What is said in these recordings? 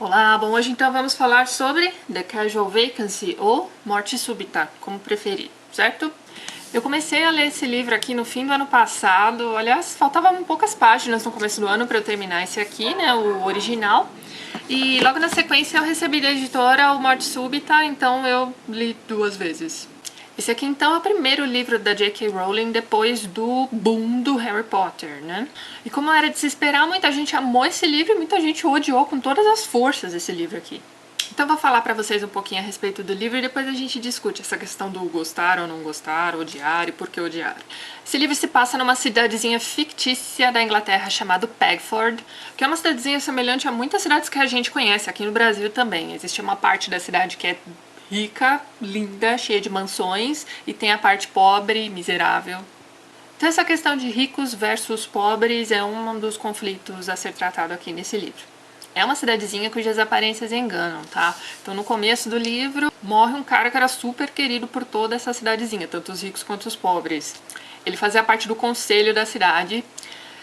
Olá, bom, hoje então vamos falar sobre The Casual Vacancy ou Morte Súbita, como preferir, certo? Eu comecei a ler esse livro aqui no fim do ano passado, aliás, faltavam poucas páginas no começo do ano para eu terminar esse aqui, né, o original. E logo na sequência eu recebi da editora o Morte Súbita, então eu li 2 vezes. Esse aqui então é o primeiro livro da J.K. Rowling depois do boom do Harry Potter, né? E como era de se esperar, muita gente amou esse livro e muita gente odiou com todas as forças esse livro aqui. Então vou falar pra vocês um pouquinho a respeito do livro e depois a gente discute essa questão do gostar ou não gostar, odiar e por que odiar. Esse livro se passa numa cidadezinha fictícia da Inglaterra chamada Pegford, que é uma cidadezinha semelhante a muitas cidades que a gente conhece aqui no Brasil também. Existe uma parte da cidade que é rica, linda, cheia de mansões, e tem a parte pobre, miserável. Então essa questão de ricos versus pobres é um dos conflitos a ser tratado aqui nesse livro. É uma cidadezinha cujas aparências enganam, tá? Então no começo do livro morre um cara que era super querido por toda essa cidadezinha, tanto os ricos quanto os pobres. Ele fazia parte do conselho da cidade,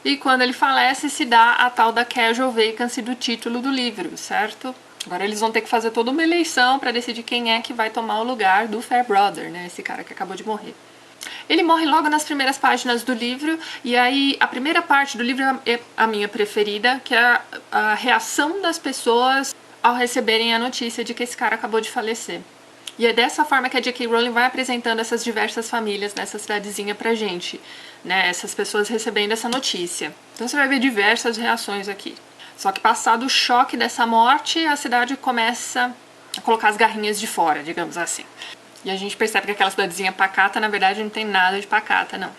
e quando ele falece se dá a tal da casual vacancy do título do livro, certo? Agora eles vão ter que fazer toda uma eleição para decidir quem é que vai tomar o lugar do Fairbrother, né? Esse cara que acabou de morrer. Ele morre logo nas primeiras páginas do livro, e aí a primeira parte do livro é a minha preferida, que é a reação das pessoas ao receberem a notícia de que esse cara acabou de falecer. E é dessa forma que a J.K. Rowling vai apresentando essas diversas famílias nessa cidadezinha pra gente, né? Essas pessoas recebendo essa notícia. Então você vai ver diversas reações aqui. Só que passado o choque dessa morte, a cidade começa a colocar as garrinhas de fora, digamos assim. E a gente percebe que aquela cidadezinha pacata, na verdade, não tem nada de pacata, não.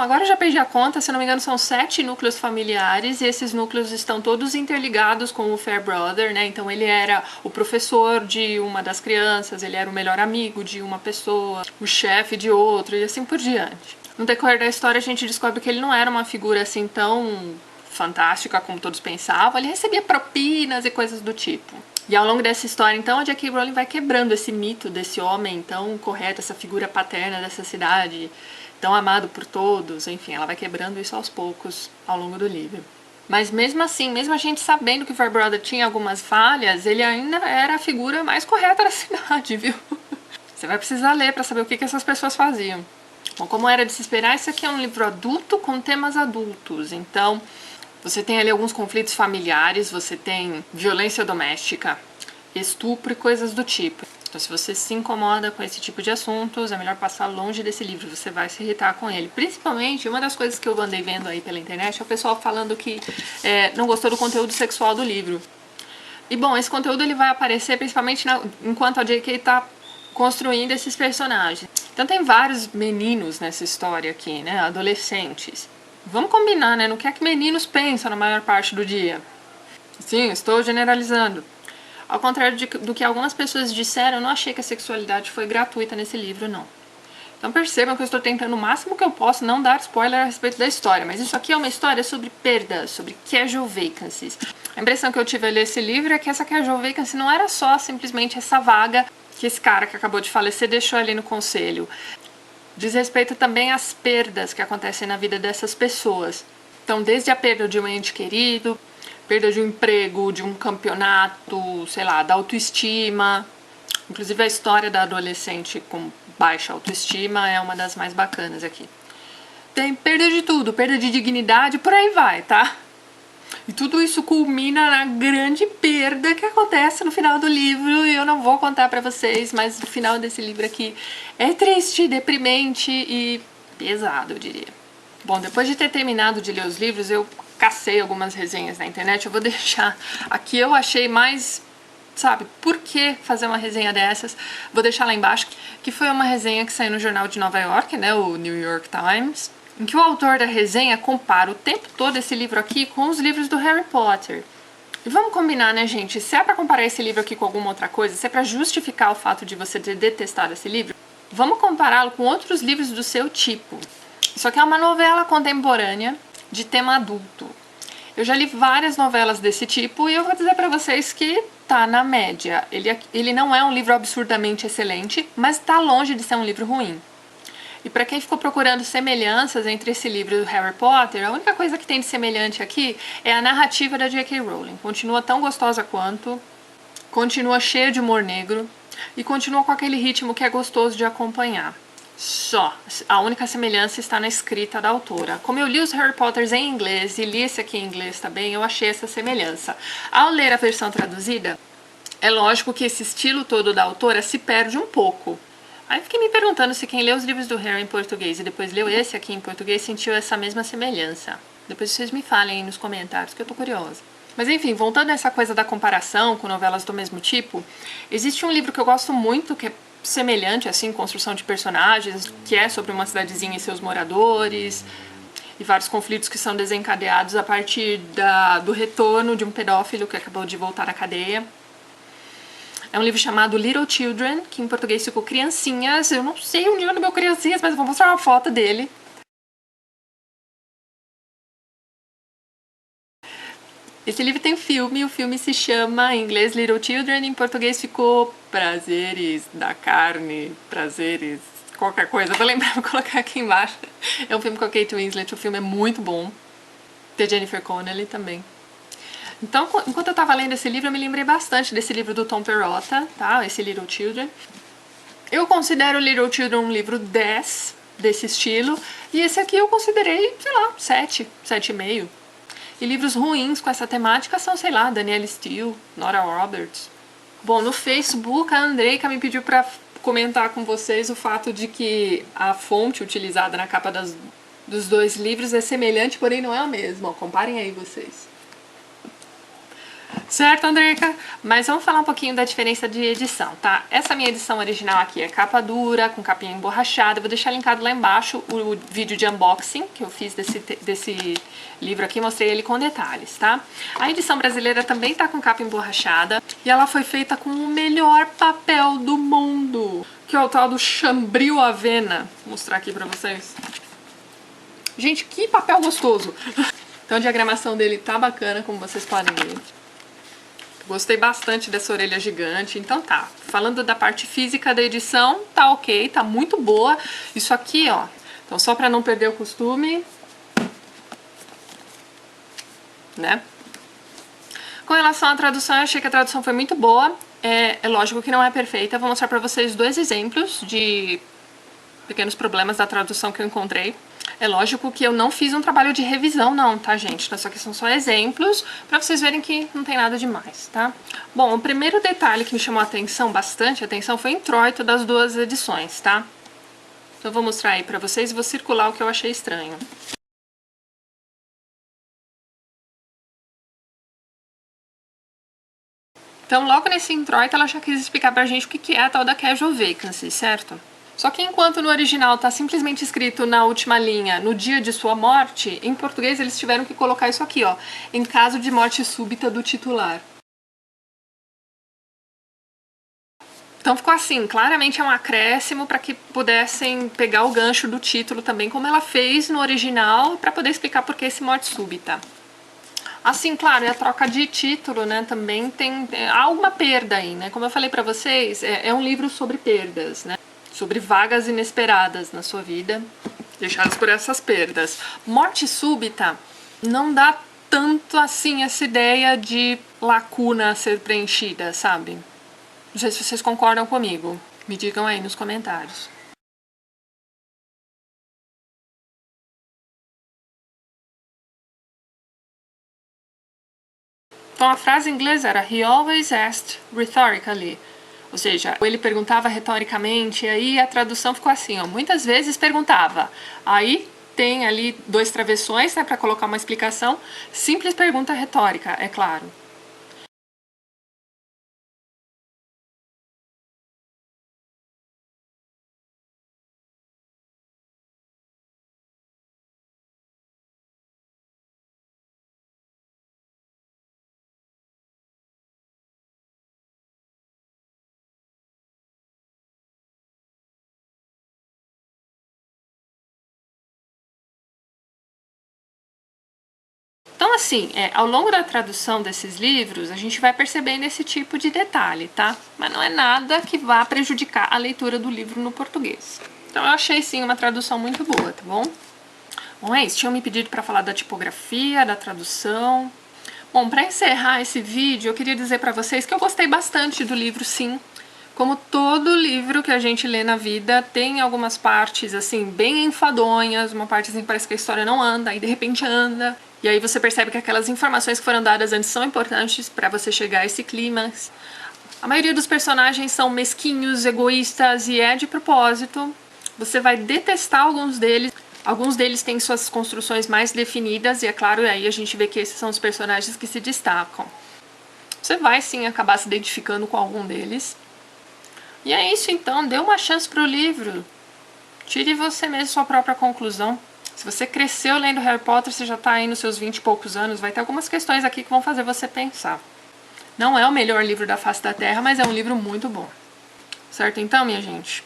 Agora eu já perdi a conta, se não me engano, são 7 núcleos familiares, e esses núcleos estão todos interligados com o Fairbrother, né? Então ele era o professor de uma das crianças, ele era o melhor amigo de uma pessoa, o chefe de outro, e assim por diante. No decorrer da história, a gente descobre que ele não era uma figura assim tão fantástica como todos pensavam, ele recebia propinas e coisas do tipo. E ao longo dessa história, então, a J.K. Rowling vai quebrando esse mito desse homem tão correto, essa figura paterna dessa cidade, tão amado por todos, enfim, ela vai quebrando isso aos poucos ao longo do livro. Mas mesmo assim, mesmo a gente sabendo que o Fairbrother tinha algumas falhas, ele ainda era a figura mais correta da cidade, viu? Você vai precisar ler para saber o que essas pessoas faziam. Bom, como era de se esperar, esse aqui é um livro adulto com temas adultos, então você tem ali alguns conflitos familiares, você tem violência doméstica, estupro e coisas do tipo. Então se você se incomoda com esse tipo de assuntos, é melhor passar longe desse livro, você vai se irritar com ele. Principalmente, uma das coisas que eu andei vendo aí pela internet é o pessoal falando que não gostou do conteúdo sexual do livro. E bom, esse conteúdo ele vai aparecer principalmente enquanto a J.K. está construindo esses personagens. Então tem vários meninos nessa história aqui, né, adolescentes. Vamos combinar, né? No que é que meninos pensam na maior parte do dia? Sim, estou generalizando. Ao contrário do que algumas pessoas disseram, eu não achei que a sexualidade foi gratuita nesse livro, não. Então percebam que eu estou tentando o máximo que eu posso não dar spoiler a respeito da história, mas isso aqui é uma história sobre perdas, sobre casual vacancies. A impressão que eu tive ao ler esse livro é que essa casual vacancy não era só simplesmente essa vaga que esse cara que acabou de falecer deixou ali no conselho. Diz respeito também às perdas que acontecem na vida dessas pessoas. Então, desde a perda de um ente querido, perda de um emprego, de um campeonato, sei lá, da autoestima. Inclusive a história da adolescente com baixa autoestima é uma das mais bacanas aqui. Tem perda de tudo, perda de dignidade, por aí vai, tá? E tudo isso culmina na grande perda que acontece no final do livro, e eu não vou contar pra vocês, mas o final desse livro aqui é triste, deprimente e pesado, eu diria. Bom, depois de ter terminado de ler os livros, eu cacei algumas resenhas na internet, eu vou deixar aqui, eu achei mais, sabe, por que fazer uma resenha dessas? Vou deixar lá embaixo, que foi uma resenha que saiu no jornal de Nova York, né, o New York Times, em que o autor da resenha compara o tempo todo esse livro aqui com os livros do Harry Potter. E vamos combinar, né, gente? Se é pra comparar esse livro aqui com alguma outra coisa, se é pra justificar o fato de você ter detestado esse livro, vamos compará-lo com outros livros do seu tipo. Isso aqui é uma novela contemporânea de tema adulto. Eu já li várias novelas desse tipo e eu vou dizer pra vocês que tá na média. Ele não é um livro absurdamente excelente, mas tá longe de ser um livro ruim. E para quem ficou procurando semelhanças entre esse livro e o Harry Potter, a única coisa que tem de semelhante aqui é a narrativa da J.K. Rowling. Continua tão gostosa quanto, continua cheia de humor negro e continua com aquele ritmo que é gostoso de acompanhar. Só, a única semelhança está na escrita da autora. Como eu li os Harry Potters em inglês e li esse aqui em inglês também, eu achei essa semelhança. Ao ler a versão traduzida, é lógico que esse estilo todo da autora se perde um pouco. Aí fiquei me perguntando se quem leu os livros do Harry em português e depois leu esse aqui em português sentiu essa mesma semelhança. Depois vocês me falem aí nos comentários, que eu tô curiosa. Mas enfim, voltando a essa coisa da comparação com novelas do mesmo tipo, existe um livro que eu gosto muito, que é semelhante, assim, construção de personagens, que é sobre uma cidadezinha e seus moradores, e vários conflitos que são desencadeados a partir do retorno de um pedófilo que acabou de voltar à cadeia. É um livro chamado Little Children, que em português ficou Criancinhas. Eu não sei onde anda meu Criancinhas, mas eu vou mostrar uma foto dele. Esse livro tem filme, o filme se chama em inglês Little Children, em português ficou Prazeres da Carne, Prazeres, qualquer coisa. Vou lembrar, vou colocar aqui embaixo. É um filme com a Kate Winslet, o filme é muito bom. Tem Jennifer Connelly também. Então, enquanto eu tava lendo esse livro, eu me lembrei bastante desse livro do Tom Perrotta, tá? Esse Little Children. Eu considero Little Children um livro 10 desse estilo, e esse aqui eu considerei, sei lá, 7, 7,5. E livros ruins com essa temática são, sei lá, Danielle Steele, Nora Roberts. Bom, no Facebook, a Andreika me pediu pra comentar com vocês o fato de que a fonte utilizada na capa dos dois livros é semelhante, porém não é a mesma. Comparem aí vocês. Certo, Andreika? Mas vamos falar um pouquinho da diferença de edição, tá? Essa minha edição original aqui é capa dura, com capinha emborrachada. Eu vou deixar linkado lá embaixo o vídeo de unboxing que eu fiz desse livro aqui, mostrei ele com detalhes, tá? A edição brasileira também tá com capa emborrachada e ela foi feita com o melhor papel do mundo, que é o tal do Chambril Avena. Vou mostrar aqui pra vocês. Gente, que papel gostoso! Então a diagramação dele tá bacana, como vocês podem ver. Gostei bastante dessa orelha gigante, então tá. Falando da parte física da edição, tá ok, tá muito boa. Isso aqui, ó, então só pra não perder o costume, né? Com relação à tradução, eu achei que a tradução foi muito boa. É lógico que não é perfeita, vou mostrar pra vocês dois exemplos de pequenos problemas da tradução que eu encontrei. É lógico que eu não fiz um trabalho de revisão não, tá, gente? Isso aqui são só exemplos pra vocês verem que não tem nada demais, tá? Bom, o primeiro detalhe que me chamou a atenção, bastante atenção, foi o introito das duas edições, tá? Então eu vou mostrar aí pra vocês e vou circular o que eu achei estranho. Então, logo nesse introito, ela já quis explicar pra gente o que é a tal da casual vacancy, certo? Só que enquanto no original tá simplesmente escrito na última linha, no dia de sua morte, em português eles tiveram que colocar isso aqui, ó, em caso de morte súbita do titular. Então ficou assim, claramente é um acréscimo para que pudessem pegar o gancho do título também, como ela fez no original, para poder explicar por que esse morte súbita. Assim, claro, e a troca de título, né, também há uma perda aí, né, como eu falei pra vocês, é um livro sobre perdas, né, sobre vagas inesperadas na sua vida, deixadas por essas perdas. Morte súbita não dá tanto assim essa ideia de lacuna a ser preenchida, sabe? Não sei se vocês concordam comigo, me digam aí nos comentários. Então a frase em inglês era "He always asked rhetorically", ou seja, ele perguntava retoricamente, e aí a tradução ficou assim, ó, muitas vezes perguntava. Aí tem ali dois travessões, né, para colocar uma explicação, simples pergunta retórica, é claro. Então, assim, ao longo da tradução desses livros, a gente vai percebendo esse tipo de detalhe, tá? Mas não é nada que vá prejudicar a leitura do livro no português. Então eu achei sim uma tradução muito boa, tá bom? Bom, é isso. Tinham me pedido para falar da tipografia, da tradução. Bom, para encerrar esse vídeo, eu queria dizer para vocês que eu gostei bastante do livro, sim. Como todo livro que a gente lê na vida, tem algumas partes, assim, bem enfadonhas, uma parte assim, parece que a história não anda, aí de repente anda. E aí você percebe que aquelas informações que foram dadas antes são importantes para você chegar a esse clímax. A maioria dos personagens são mesquinhos, egoístas e é de propósito. Você vai detestar alguns deles. Alguns deles têm suas construções mais definidas e é claro, aí a gente vê que esses são os personagens que se destacam. Você vai sim acabar se identificando com algum deles. E é isso então, dê uma chance pro livro. Tire você mesmo sua própria conclusão. Se você cresceu lendo Harry Potter, você já tá aí nos seus 20 e poucos anos, vai ter algumas questões aqui que vão fazer você pensar. Não é o melhor livro da face da Terra, mas é um livro muito bom. Certo então, minha gente?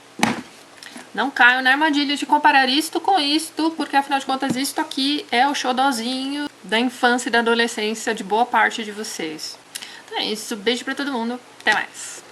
Não caiam na armadilha de comparar isto com isto, porque afinal de contas isto aqui é o xodózinho da infância e da adolescência de boa parte de vocês. Então é isso, beijo pra todo mundo, até mais!